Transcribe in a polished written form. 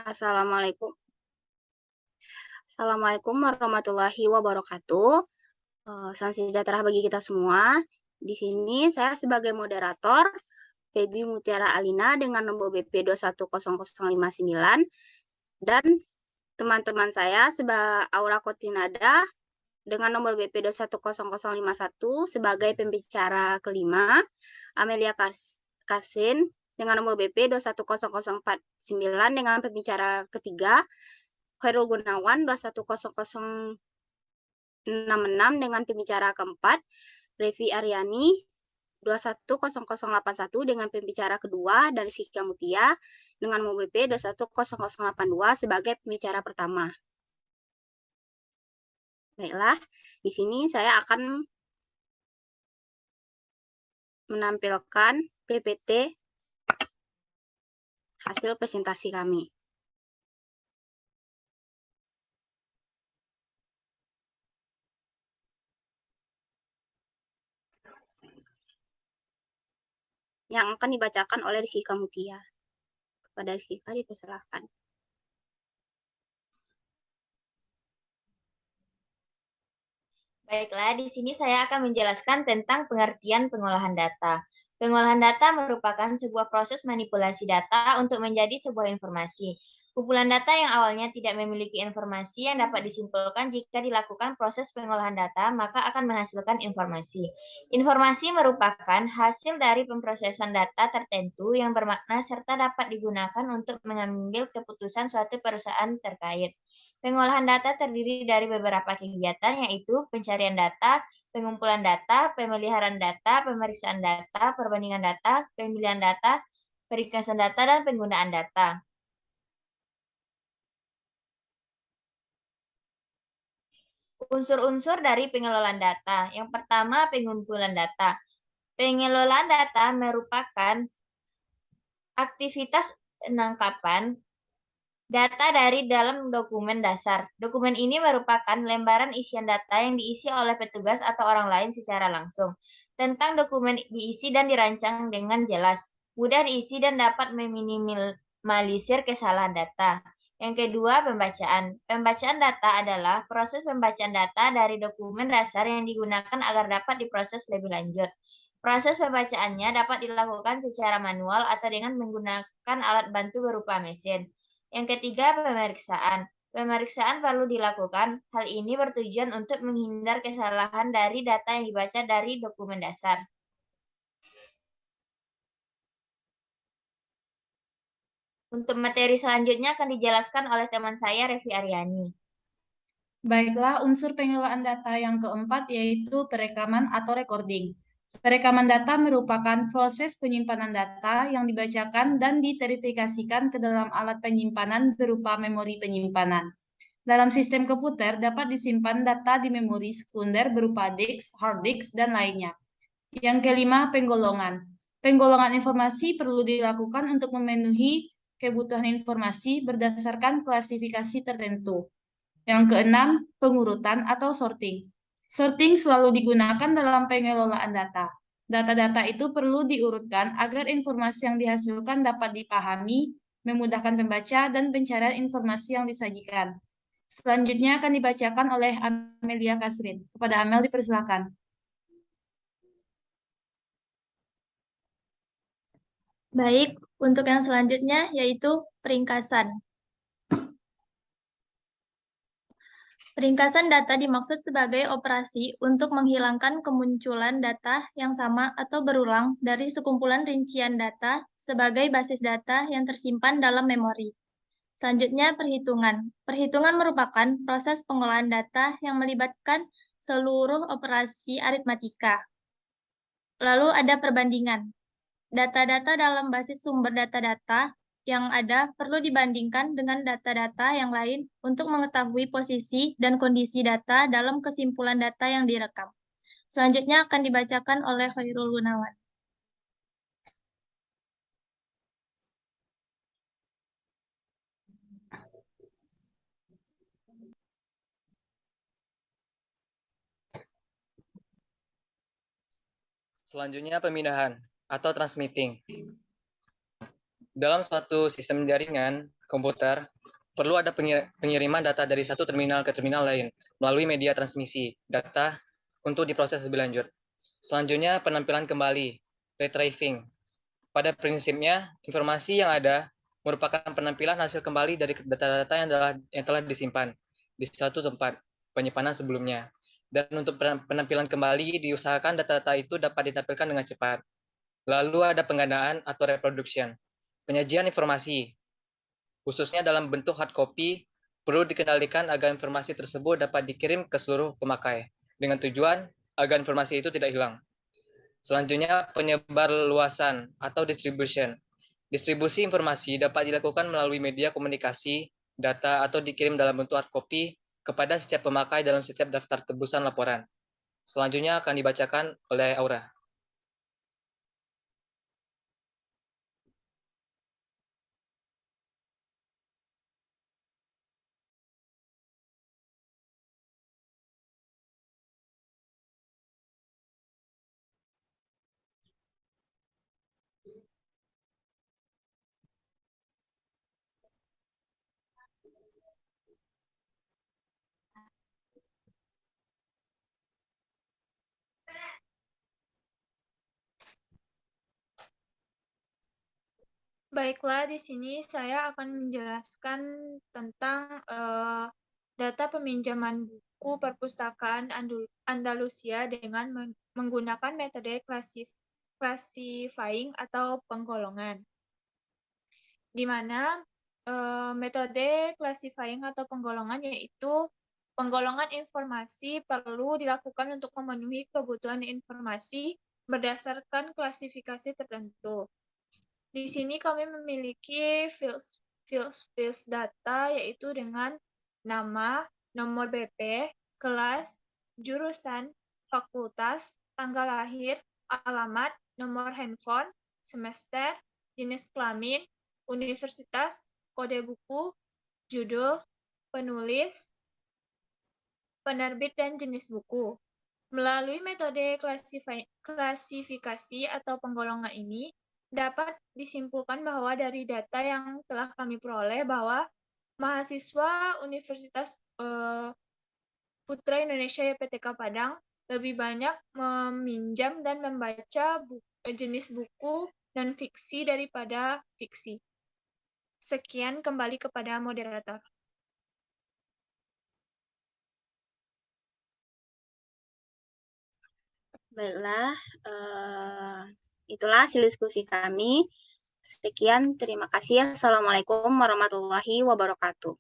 Assalamualaikum. Assalamualaikum warahmatullahi wabarakatuh. Salam sejahtera bagi kita semua. Di sini saya sebagai moderator, Feby Mutiara Alina dengan nomor BP 210059 dan teman-teman saya sebagai Aura Kotinada dengan nomor BP 210051 sebagai pembicara kelima, Amelia Kasin dengan nomor BP 210049 dengan pembicara ketiga, Khairul Gunawan 210066 dengan pembicara keempat, Revi Aryani 210081 dengan pembicara kedua, dan Sika Mutia dengan nomor BP 210082 sebagai pembicara pertama. Baiklah, di sini saya akan menampilkan PPT hasil presentasi kami. Yang akan dibacakan oleh Rizky Mutia. Kepada Rizky dipersilahkan. Baiklah, di sini saya akan menjelaskan tentang pengertian pengolahan data. Pengolahan data merupakan sebuah proses manipulasi data untuk menjadi sebuah informasi. Kumpulan data yang awalnya tidak memiliki informasi yang dapat disimpulkan jika dilakukan proses pengolahan data, maka akan menghasilkan informasi. Informasi merupakan hasil dari pemrosesan data tertentu yang bermakna serta dapat digunakan untuk mengambil keputusan suatu perusahaan terkait. Pengolahan data terdiri dari beberapa kegiatan, yaitu pencarian data, pengumpulan data, pemeliharaan data, pemeriksaan data, perbandingan data, pemilihan data, peringkasan data, dan penggunaan data. Unsur-unsur dari pengelolaan data. Yang pertama, pengumpulan data. Pengelolaan data merupakan aktivitas penangkapan data dari dalam dokumen dasar. Dokumen ini merupakan lembaran isian data yang diisi oleh petugas atau orang lain secara langsung. Tentang dokumen diisi dan dirancang dengan jelas, mudah diisi dan dapat meminimalisir kesalahan data. Yang kedua, pembacaan. Pembacaan data adalah proses pembacaan data dari dokumen dasar yang digunakan agar dapat diproses lebih lanjut. Proses pembacaannya dapat dilakukan secara manual atau dengan menggunakan alat bantu berupa mesin. Yang ketiga, pemeriksaan. Pemeriksaan perlu dilakukan. Hal ini bertujuan untuk menghindar kesalahan dari data yang dibaca dari dokumen dasar. Untuk materi selanjutnya akan dijelaskan oleh teman saya, Revi Aryani. Baiklah, unsur pengelolaan data yang keempat yaitu perekaman atau recording. Perekaman data merupakan proses penyimpanan data yang dibacakan dan diverifikasikan ke dalam alat penyimpanan berupa memori penyimpanan. Dalam sistem komputer dapat disimpan data di memori sekunder berupa disk, hard disk, dan lainnya. Yang kelima, penggolongan. Penggolongan informasi perlu dilakukan untuk memenuhi kebutuhan informasi berdasarkan klasifikasi tertentu. Yang keenam, pengurutan atau sorting. Sorting selalu digunakan dalam pengelolaan data. Data-data itu perlu diurutkan agar informasi yang dihasilkan dapat dipahami, memudahkan pembaca, dan pencarian informasi yang disajikan. Selanjutnya akan dibacakan oleh Amelia Kasrin. Kepada Amel dipersilakan. Baik, untuk yang selanjutnya yaitu peringkasan. Peringkasan data dimaksud sebagai operasi untuk menghilangkan kemunculan data yang sama atau berulang dari sekumpulan rincian data sebagai basis data yang tersimpan dalam memori. Selanjutnya, perhitungan. Perhitungan merupakan proses pengolahan data yang melibatkan seluruh operasi aritmatika. Lalu ada perbandingan. Data-data dalam basis sumber data-data yang ada perlu dibandingkan dengan data-data yang lain untuk mengetahui posisi dan kondisi data dalam kesimpulan data yang direkam. Selanjutnya akan dibacakan oleh Khairul Gunawan. Selanjutnya pemindahan atau transmitting. Dalam suatu sistem jaringan komputer, perlu ada pengiriman data dari satu terminal ke terminal lain melalui media transmisi data untuk diproses lebih lanjut. Selanjutnya, penampilan kembali, retrieving. Pada prinsipnya, informasi yang ada merupakan penampilan hasil kembali dari data-data yang telah disimpan di suatu tempat penyimpanan sebelumnya. Dan untuk penampilan kembali, diusahakan data-data itu dapat ditampilkan dengan cepat. Lalu ada penggandaan atau reproduction. Penyajian informasi, khususnya dalam bentuk hard copy, perlu dikendalikan agar informasi tersebut dapat dikirim ke seluruh pemakai, dengan tujuan agar informasi itu tidak hilang. Selanjutnya, penyebar luasan atau distribution. Distribusi informasi dapat dilakukan melalui media komunikasi, data, atau dikirim dalam bentuk hard copy kepada setiap pemakai dalam setiap daftar tebusan laporan. Selanjutnya akan dibacakan oleh Aura. Baiklah, di sini saya akan menjelaskan tentang data peminjaman buku perpustakaan Andalusia dengan menggunakan metode classifying atau penggolongan. Di mana metode classifying atau penggolongan yaitu penggolongan informasi perlu dilakukan untuk memenuhi kebutuhan informasi berdasarkan klasifikasi tertentu. Di sini kami memiliki fields data yaitu dengan nama, nomor BP, kelas, jurusan, fakultas, tanggal lahir, alamat, nomor handphone, semester, jenis kelamin, universitas, kode buku, judul, penulis, penerbit, dan jenis buku. Melalui metode klasifikasi atau penggolongan ini, dapat disimpulkan bahwa dari data yang telah kami peroleh bahwa mahasiswa Universitas Putra Indonesia YPTK Padang lebih banyak meminjam dan membaca jenis buku non fiksi daripada fiksi. Sekian, kembali kepada moderator. Baiklah, itulah hasil diskusi kami. Sekian, terima kasih. Assalamualaikum warahmatullahi wabarakatuh.